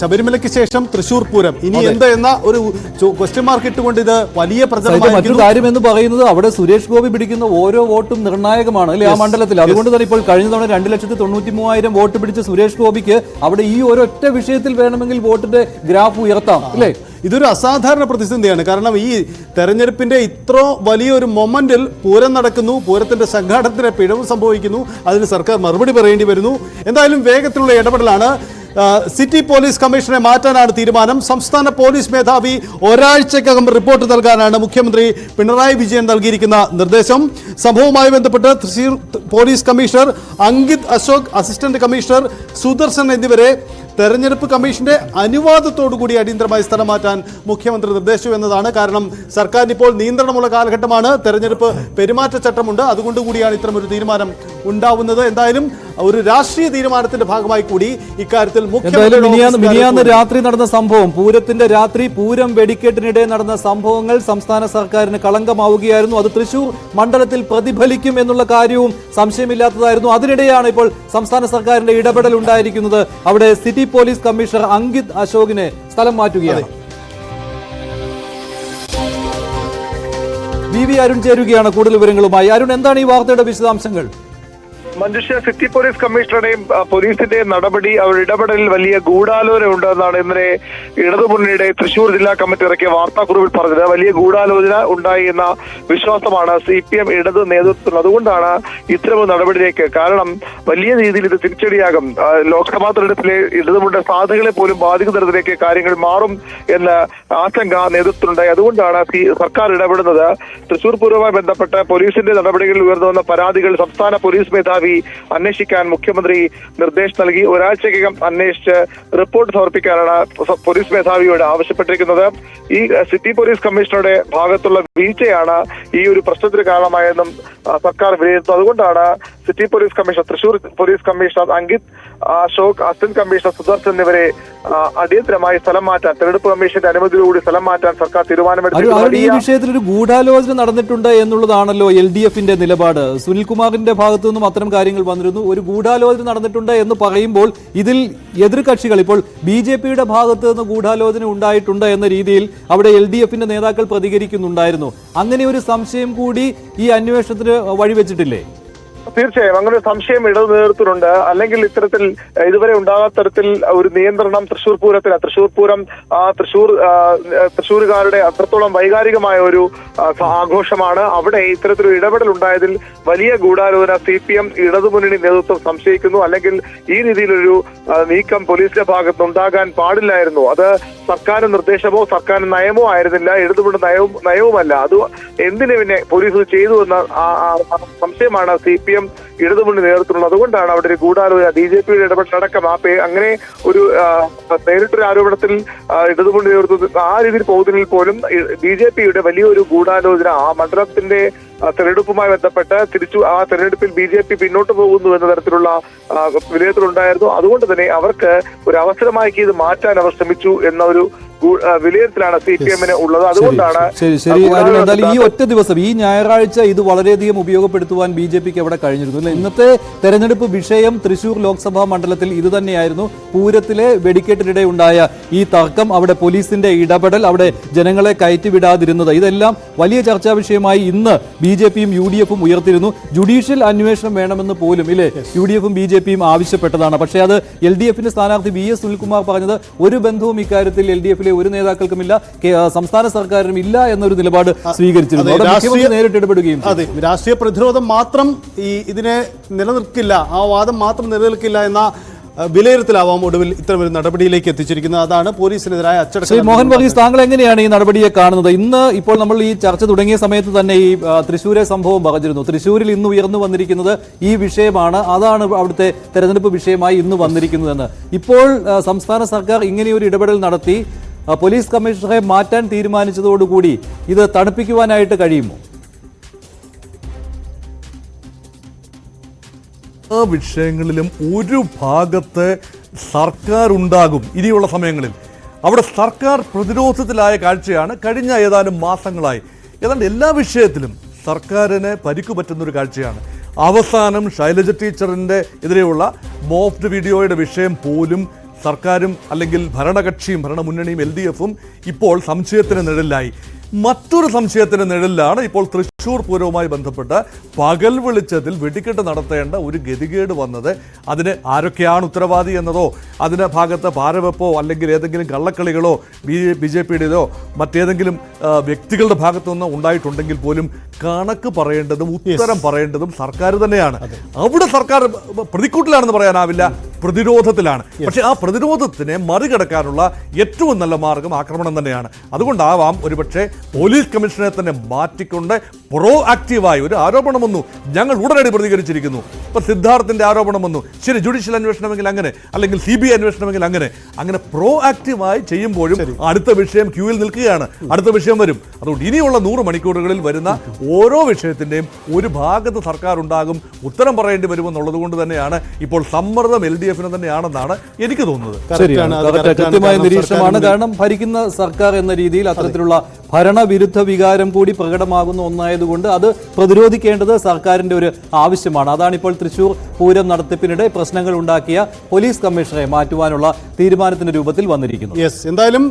ശബരിമലയ്ക്ക് ശേഷം തൃശൂർ പൂരം ഇനി എന്ത് എന്ന ഒരു ക്വസ്റ്റ്യൻ മാർക്ക് ഇട്ടുകൊണ്ട് ഇത് വലിയ മറ്റൊരു കാര്യം എന്ന് പറയുന്നത് അവിടെ സുരേഷ് ഗോപി പിടിക്കുന്ന ഓരോ വോട്ടും നിർണായകമാണ് അല്ലെ ആ മണ്ഡലത്തിൽ. അതുകൊണ്ട് തന്നെ ഇപ്പോൾ കഴിഞ്ഞ തവണ 2,93,000 വോട്ട് പിടിച്ച സുരേഷ് ഗോപിക്ക് അവിടെ ഈ ഒരൊറ്റ വിഷയത്തിൽ വേണമെങ്കിൽ വോട്ടിന്റെ ഗ്രാഫ് ഉയർത്താം അല്ലേ. ഇതൊരു അസാധാരണ പ്രതിസന്ധിയാണ്. കാരണം ഈ തെരഞ്ഞെടുപ്പിന്റെ ഇത്ര വലിയൊരു മൊമെന്റിൽ പൂരം നടക്കുന്നു, പൂരത്തിന്റെ സംഘാടനത്തിന് പിഴവ് സംഭവിക്കുന്നു, അതിന് സർക്കാർ മറുപടി പറയേണ്ടി വരുന്നു. എന്തായാലും വേഗത്തിലുള്ള ഇടപെടലാണ്. സിറ്റി പോലീസ് കമ്മീഷണറെ മാറ്റാനാണ് തീരുമാനം. സംസ്ഥാന പോലീസ് മേധാവി ഒരാഴ്ചക്കകം റിപ്പോർട്ട് നൽകാനാണ് മുഖ്യമന്ത്രി പിണറായി വിജയൻ നൽകിയിരിക്കുന്ന നിർദ്ദേശം. സംഭവവുമായി ബന്ധപ്പെട്ട് Thrissur police commissioner Ankit Ashok, assistant commissioner Sudarshan എന്നിവരെ തെരഞ്ഞെടുപ്പ് കമ്മീഷന്റെ അനുവാദത്തോടുകൂടി അടിയന്തരമായി സ്ഥലം മാറ്റാൻ മുഖ്യമന്ത്രി നിർദ്ദേശിച്ചു എന്നതാണ്. കാരണം സർക്കാരിന് ഇപ്പോൾ നിയന്ത്രണമുള്ള കാലഘട്ടമാണ്, തെരഞ്ഞെടുപ്പ് പെരുമാറ്റച്ചട്ടമുണ്ട്, അതുകൊണ്ടുകൂടിയാണ് ഇത്തരമൊരു തീരുമാനം ഉണ്ടാവുന്നത്. എന്തായാലും ഒരു രാഷ്ട്രീയ തീരുമാനത്തിന്റെ ഭാഗമായി കൂടി ഇക്കാര്യത്തിൽ മിനിയാന്ന് രാത്രി നടന്ന സംഭവം, പൂരത്തിന്റെ രാത്രി പൂരം വെടിക്കെട്ടിനിടെ നടന്ന സംഭവങ്ങൾ സംസ്ഥാന സർക്കാരിന് കളങ്കമാവുകയായിരുന്നു. അത് തൃശൂർ മണ്ഡലത്തിൽ പ്രതിഫലിക്കും എന്നുള്ള കാര്യവും സംശയമില്ലാത്തതായിരുന്നു. അതിനിടെയാണ് ഇപ്പോൾ സംസ്ഥാന സർക്കാരിന്റെ ഇടപെടൽ ഉണ്ടായിരിക്കുന്നത്. അവിടെ സിറ്റി പോലീസ് കമ്മീഷണർ അങ്കിത് അശോകിനെ സ്ഥലം മാറ്റുകയാണ്. വി അരുൺ ചേരുകയാണ് കൂടുതൽ വിവരങ്ങളുമായി. അരുൺ, എന്താണ് ഈ വാർത്തയുടെ വിശദാംശങ്ങൾ? മഞ്ജുഷ, സിറ്റി പോലീസ് കമ്മീഷണറുടെയും പോലീസിന്റെയും നടപടി, അവരുടെ ഇടപെടലിൽ വലിയ ഗൂഢാലോചന ഉണ്ടെന്നാണ് ഇന്നലെ ഇടതുമുന്നണിയുടെ തൃശൂർ ജില്ലാ കമ്മിറ്റി ഇറക്കിയ വാർത്താക്കുറിപ്പിൽ പറഞ്ഞത്. വലിയ ഗൂഢാലോചന ഉണ്ടായി എന്ന വിശ്വാസമാണ് CPM ഇടത് നേതൃത്വം. അതുകൊണ്ടാണ് ഇത്തരം നടപടിയിലേക്ക്. കാരണം വലിയ രീതിയിൽ ഇത് തിരിച്ചടിയാകും. ലോക്സഭാ തെരഞ്ഞെടുപ്പിലെ ഇടതുമുന്നണിയുടെ സാധ്യതകളെ പോലും ബാധിക്കുന്ന തരത്തിലേക്ക് കാര്യങ്ങൾ മാറും എന്ന ആശങ്ക നേതൃത്വത്തിനുണ്ടായി. അതുകൊണ്ടാണ് സർക്കാർ ഇടപെടുന്നത്. തൃശൂർ പൂരവുമായി ബന്ധപ്പെട്ട് പോലീസിന്റെ നടപടികളിൽ ഉയർന്നു വന്ന പരാതികൾ സംസ്ഥാന പോലീസ് മേധാവി അന്വേഷിക്കാൻ മുഖ്യമന്ത്രി നിർദ്ദേശം നൽകി. ഒരാഴ്ചക്കകം അന്വേഷിച്ച് റിപ്പോർട്ട് സമർപ്പിക്കാനാണ് പോലീസ് മേധാവിയോട് ആവശ്യപ്പെട്ടിരിക്കുന്നത്. ഈ സിറ്റി പോലീസ് കമ്മീഷണറുടെ ഭാഗത്തുള്ള വീഴ്ചയാണ് ഈ ഒരു പ്രശ്നത്തിന് കാരണമായെന്നും സർക്കാർ വിലയിരുത്തുന്നു. അതുകൊണ്ടാണ് city police commissioner, Thrissur police commissioner Ankit Ashok, assistant commissioner Sudarshan എന്നിവരെ അടിയന്തരമായി സ്ഥലം മാറ്റാൻ, തെരഞ്ഞെടുപ്പ് കമ്മീഷന്റെ അനുമതിയോടുകൂടി സ്ഥലം മാറ്റാൻ സർക്കാർ തീരുമാനമെടുത്തു. ഈ വിഷയത്തിൽ ഒരു ഗൂഢാലോചന നടന്നിട്ടുണ്ട് എന്നുള്ളതാണല്ലോ LDFന്റെ നിലപാട്. സുനിൽകുമാറിന്റെ ഭാഗത്തു നിന്നും അത്തരം കാര്യങ്ങൾ വന്നിരുന്നു. ഒരു ഗൂഢാലോചന നടന്നിട്ടുണ്ട് എന്ന് പറയുമ്പോൾ ഇതിൽ എതിർകക്ഷികൾ, ഇപ്പോൾ BJPയുടെ ഭാഗത്ത് നിന്ന് ഗൂഢാലോചന ഉണ്ടായിട്ടുണ്ട് എന്ന രീതിയിൽ അവിടെ LDFന്റെ നേതാക്കൾ പ്രതികരിക്കുന്നുണ്ടായിരുന്നു. അങ്ങനെ ഒരു സംശയം കൂടി ഈ അന്വേഷണത്തിന് വഴിവെച്ചിട്ടില്ലേ? തീർച്ചയായും അങ്ങനെ ഒരു സംശയം ഇടതു നേതൃത്വത്തിനുണ്ട്. അല്ലെങ്കിൽ ഇത്തരത്തിൽ ഇതുവരെ ഉണ്ടാകാത്ത തരത്തിൽ ഒരു നിയന്ത്രണം തൃശൂർ പൂരത്തിന്, തൃശൂർ പൂരം തൃശൂരുകാരുടെ അത്രത്തോളം വൈകാരികമായ ഒരു ആഘോഷമാണ്. അവിടെ ഇത്തരത്തിലൊരു ഇടപെടൽ ഉണ്ടായതിൽ വലിയ ഗൂഢാലോചന CPM ഇടതുമുന്നണി നേതൃത്വം സംശയിക്കുന്നു. അല്ലെങ്കിൽ ഈ രീതിയിലൊരു നീക്കം പോലീസിന്റെ ഭാഗത്ത് ഉണ്ടാകാൻ പാടില്ലായിരുന്നു. അത് സർക്കാരിന്റെ നിർദ്ദേശമോ സർക്കാരിന്റെ നയമോ ആയിരുന്നില്ല, ഇടതുമുന്നണി നയവുമല്ല. അത് എന്തിനു പിന്നെ പോലീസ് ചെയ്തു എന്ന സംശയമാണ് CPM ഇടതുമുന്നണി നേതൃത്വത്തിലുള്ളത്. അതുകൊണ്ടാണ് അവിടെ ഒരു ഗൂഢാലോചന, BJPയുടെ ഇടപെടലടക്കം അങ്ങനെ ഒരു നേരിട്ടൊരു ആരോപണത്തിൽ ഇടതുമുന്നണി നേതൃത്വത്തിൽ ആ രീതിയിൽ പോകുന്നതിൽ പോലും BJPയുടെ വലിയൊരു ഗൂഢാലോചന ആ മണ്ഡലത്തിന്റെ തെരഞ്ഞെടുപ്പുമായി ബന്ധപ്പെട്ട് ആ തെരഞ്ഞെടുപ്പിൽ BJP പിന്നോട്ട് പോകുന്നു എന്ന തരത്തിലുള്ള വിലയിരുത്തലുണ്ടായിരുന്നു. അതുകൊണ്ട് തന്നെ അവർക്ക് ഒരു അവസരമാക്കി ഇത് മാറ്റാൻ അവർ ശ്രമിച്ചു എന്ന ഒരു വിലയിരുത്തലാണ് CPMന് ഉള്ളത്. അതുകൊണ്ടാണ് ഈ ഒറ്റ ദിവസം, ഈ ഞായറാഴ്ച ഇത് വളരെയധികം ഉപയോഗപ്പെടുത്തുവാൻ BJPക്ക് എവിടെ കഴിഞ്ഞിരുന്നു അല്ലെ? ഇന്നത്തെ തെരഞ്ഞെടുപ്പ് വിഷയം തൃശൂർ ലോക്സഭാ മണ്ഡലത്തിൽ ഇത് തന്നെയായിരുന്നു. പൂരത്തിലെ വെടിക്കെട്ടിനിടെ ഉണ്ടായ ഈ തർക്കം, അവിടെ പോലീസിന്റെ ഇടപെടൽ, അവിടെ ജനങ്ങളെ കയറ്റിവിടാതിരുന്നത്, ഇതെല്ലാം വലിയ ചർച്ചാ വിഷയമായി ഇന്ന് BJPയും UDFും ഉയർത്തിയിരുന്നു. ജുഡീഷ്യൽ അന്വേഷണം വേണമെന്ന് പോലും ഇല്ലേ UDFും BJPയും ആവശ്യപ്പെട്ടതാണ്. പക്ഷേ അത് LDFന്റെ സ്ഥാനാർത്ഥി VS സുനിൽകുമാർ പറഞ്ഞത് ഒരു ബന്ധവും ഇക്കാര്യത്തിൽ LDFിലെ ഒരു നേതാക്കൾക്കുമില്ല, സംസ്ഥാന സർക്കാരിനും ഇല്ല എന്നൊരു നിലപാട് സ്വീകരിച്ചിരുന്നു. നേരിട്ട് ഇടപെടുകയും രാഷ്ട്രീയ പ്രതിരോധം മാത്രം ഇതിനെ നിലനിൽക്കില്ല, ആ വാദം മാത്രം നിലനിൽക്കില്ല എന്ന വിലയിരുത്തലാവാം ഒടുവിൽ ഇത്തരമൊരു നടപടിയിലേക്ക് എത്തിച്ചിരിക്കുന്നത്. അതാണ് പോലീസിനെതിരായ അച്ചടക്കം. മോഹൻ വർഗീസ്, താങ്കൾ എങ്ങനെയാണ് ഈ നടപടിയെ കാണുന്നത്? ഇന്ന് ഇപ്പോൾ നമ്മൾ ഈ ചർച്ച തുടങ്ങിയ സമയത്ത് തന്നെ ഈ തൃശ്ശൂരെ സംഭവം പറഞ്ഞിരുന്നു. തൃശ്ശൂരിൽ ഇന്ന് ഉയർന്നു വന്നിരിക്കുന്നത് ഈ വിഷയമാണ്, അതാണ് അവിടുത്തെ തെരഞ്ഞെടുപ്പ് വിഷയമായി ഇന്ന് വന്നിരിക്കുന്നതെന്ന്. ഇപ്പോൾ സംസ്ഥാന സർക്കാർ ഇങ്ങനെയൊരു ഇടപെടൽ നടത്തി പോലീസ് കമ്മീഷണറെ മാറ്റാൻ തീരുമാനിച്ചതോടുകൂടി ഇത് തണുപ്പിക്കുവാനായിട്ട് കഴിയുമോ? വിഷയങ്ങളിലും ഒരു ഭാഗത്ത് സർക്കാർ ഉണ്ടാകും ഇനിയുള്ള സമയങ്ങളിൽ. അവിടെ സർക്കാർ പ്രതിരോധത്തിലായ കാഴ്ചയാണ് കഴിഞ്ഞ ഏതാനും മാസങ്ങളായി. ഏതാണ്ട് എല്ലാ വിഷയത്തിലും സർക്കാരിന് പരിക്കു പറ്റുന്നൊരു കാഴ്ചയാണ്. അവസാനം ശൈലജ ടീച്ചറിൻ്റെ എതിരെയുള്ള മോഫ്ഡ് വീഡിയോയുടെ വിഷയം പോലും സർക്കാരും അല്ലെങ്കിൽ ഭരണകക്ഷിയും ഭരണമുന്നണിയും LDF-ഉം ഇപ്പോൾ സംശയത്തിന് നിഴലിലായി. മറ്റൊരു സംശയത്തിന് നിഴലിലാണ് ഇപ്പോൾ തൃശ്ശൂർ പൂരവുമായി ബന്ധപ്പെട്ട് പകൽ വെളിച്ചത്തിൽ വെടിക്കെട്ട് നടത്തേണ്ട ഒരു ഗതികേട് വന്നത്. അതിന് ആരൊക്കെയാണ് ഉത്തരവാദി എന്നതോ അതിന് ഭാഗത്ത് പാരവെപ്പോ അല്ലെങ്കിൽ ഏതെങ്കിലും കള്ളക്കളികളോ BJPയുടെയോ മറ്റേതെങ്കിലും വ്യക്തികളുടെ ഭാഗത്തുനിന്ന് ഉണ്ടായിട്ടുണ്ടെങ്കിൽ പോലും കണക്ക് പറയേണ്ടതും ഉത്തരം പറയേണ്ടതും സർക്കാർ തന്നെയാണ്. അവിടെ സർക്കാർ പ്രതിക്കൂട്ടിലാണെന്ന് പറയാനാവില്ല, പ്രതിരോധത്തിലാണ്. പക്ഷെ ആ പ്രതിരോധത്തിനെ മറികടക്കാനുള്ള ഏറ്റവും നല്ല മാർഗം ആക്രമണം തന്നെയാണ്. അതുകൊണ്ടാവാം ഒരുപക്ഷെ പോലീസ് കമ്മീഷണറെ തന്നെ മാറ്റിക്കൊണ്ട് പ്രോ ആക്റ്റീവായി ഒരു ആരോപണം വന്നു, ഞങ്ങൾ ഉടനടി പ്രതികരിച്ചിരിക്കുന്നു. ഇപ്പൊ സിദ്ധാർത്ഥിന്റെ ആരോപണം വന്നു, ശരി ജുഡീഷ്യൽ അന്വേഷണമെങ്കിൽ അങ്ങനെ, അല്ലെങ്കിൽ CBI അന്വേഷണമെങ്കിൽ അങ്ങനെ പ്രോ ആക്റ്റീവായി ചെയ്യുമ്പോഴും അടുത്ത വിഷയം ക്യൂവിൽ നിൽക്കുകയാണ്, അടുത്ത വിഷയം വരും. അതുകൊണ്ട് ഇനിയുള്ള 100 മണിക്കൂറുകളിൽ വരുന്ന ഓരോ വിഷയത്തിന്റെയും ഒരു ഭാഗത്ത് സർക്കാർ ഉണ്ടാകും, ഉത്തരം പറയേണ്ടി വരുമെന്നുള്ളത് കൊണ്ട് തന്നെയാണ് ഇപ്പോൾ സമ്മർദ്ദം LDF-ന് തന്നെയാണെന്നാണ് എനിക്ക് തോന്നുന്നത്. ശരിയാണ്, കൃത്യമായ നിരീക്ഷണമാണ്. കാരണം ഭരിക്കുന്ന സർക്കാർ എന്ന രീതിയിൽ അത്തരത്തിലുള്ള ഭരണവിരുദ്ധ വികാരം കൂടി പ്രകടമാകുന്ന ഒന്നായതുകൊണ്ട് അത് പ്രതിരോധിക്കേണ്ടത് സർക്കാരിന്റെ ഒരു ആവശ്യമാണ്. അതാണ് ഇപ്പോൾ തൃശൂർ പൂരം നടത്തിപ്പിനിടെ പ്രശ്നങ്ങൾ ഉണ്ടാക്കിയ പോലീസ് കമ്മീഷണറെ മാറ്റുവാനുള്ള തീരുമാനത്തിന്റെ രൂപത്തിൽ വന്നിരിക്കുന്നത്. എന്തായാലും